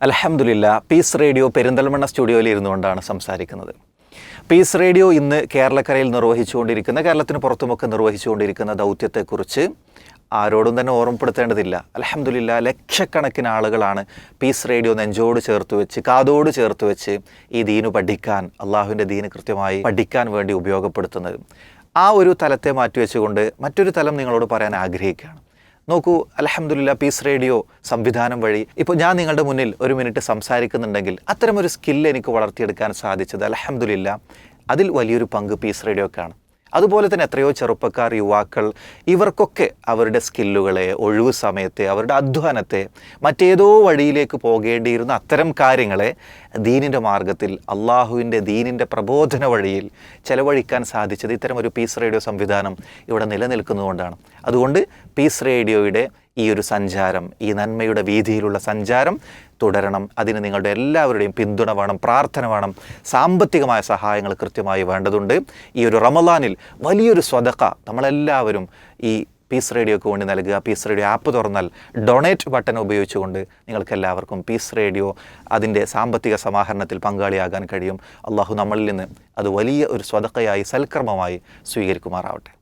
അൽഹംദുലില്ലാ, piece radio Perinthalmanna സ്റ്റുഡിയോയിൽ ഇരുന്നുകൊണ്ടാണ് സംസാരിക്കുന്നത്. പീസ് റേഡിയോ ഇന്ന് കേരളക്കരയിൽ നിർവഹിച്ചുകൊണ്ടിരിക്കുന്ന, കേരളത്തിന് പുറത്തുമൊക്കെ നിർവഹിച്ചുകൊണ്ടിരിക്കുന്ന ദൗത്യത്തെക്കുറിച്ച് ആരോടും തന്നെ ഓർമ്മപ്പെടുത്തേണ്ടതില്ല. അൽഹംദുലില്ലാ, ലക്ഷക്കണക്കിന് ആളുകളാണ് പീസ് റേഡിയോ നെഞ്ചോട് ചേർത്ത് വെച്ച്, കാതോട് ചേർത്ത് വെച്ച് ഈ ദീന് പഠിക്കാൻ, അള്ളാഹുവിൻ്റെ ദീന് കൃത്യമായി പഠിക്കാൻ വേണ്ടി ഉപയോഗപ്പെടുത്തുന്നത്. ആ ഒരു തലത്തെ മാറ്റിവെച്ചുകൊണ്ട് മറ്റൊരു തലം നിങ്ങളോട് പറയാൻ ആഗ്രഹിക്കുകയാണ്. നോക്കൂ, അൽഹംദുലില്ലാ, പീസ് റേഡിയോ സംവിധാനം വഴി ഇപ്പോൾ ഞാൻ നിങ്ങളുടെ മുന്നിൽ ഒരു മിനിറ്റ് സംസാരിക്കുന്നുണ്ടെങ്കിൽ അത്തരമൊരു സ്കില്ല് എനിക്ക് വളർത്തിയെടുക്കാൻ സാധിച്ചത് അൽഹംദുലില്ലാ അതിൽ വലിയൊരു പങ്ക് പീസ് റേഡിയോക്കാണ്. അതുപോലെ തന്നെ എത്രയോ ചെറുപ്പക്കാർ, യുവാക്കൾ, ഇവർക്കൊക്കെ അവരുടെ സ്കില്ലുകളെ, ഒഴിവു സമയത്തെ, അവരുടെ അധ്വാനത്തെ മറ്റേതോ വഴിയിലേക്ക് പോകേണ്ടിയിരുന്ന അത്തരം കാര്യങ്ങളെ ദീനിൻ്റെ മാർഗത്തിൽ, അള്ളാഹുവിൻ്റെ ദീനിൻ്റെ പ്രബോധന വഴിയിൽ ചെലവഴിക്കാൻ സാധിച്ചത് ഇത്തരം ഒരു പീസ് റേഡിയോ സംവിധാനം ഇവിടെ നിലനിൽക്കുന്നതുകൊണ്ടാണ്. അതുകൊണ്ട് പീസ് റേഡിയോയുടെ ഈ ഒരു സഞ്ചാരം, ഈ നന്മയുടെ വീതിയിലുള്ള സഞ്ചാരം തുടരണം. അതിന് നിങ്ങളുടെ എല്ലാവരുടെയും പിന്തുണ വേണം, പ്രാർത്ഥന വേണം, സാമ്പത്തികമായ സഹായങ്ങൾ കൃത്യമായി വേണ്ടതുണ്ട്. ഈ ഒരു റമളാനിൽ വലിയൊരു സ്വതക്ക നമ്മളെല്ലാവരും ഈ പീസ് റേഡിയോക്ക് വേണ്ടി നൽകുക. പീസ് റേഡിയോ ആപ്പ് തുറന്നാൽ ഡൊണേറ്റ് ബട്ടൺ ഉപയോഗിച്ചുകൊണ്ട് നിങ്ങൾക്ക് എല്ലാവർക്കും പീസ് റേഡിയോ അതിൻ്റെ സാമ്പത്തിക സമാഹരണത്തിൽ പങ്കാളിയാകാൻ കഴിയും. അള്ളാഹു നമ്മളിൽ നിന്ന് അത് വലിയ ഒരു സ്വതക്കയായി, സൽക്കർമ്മമായി സ്വീകരിക്കുമാറാവട്ടെ.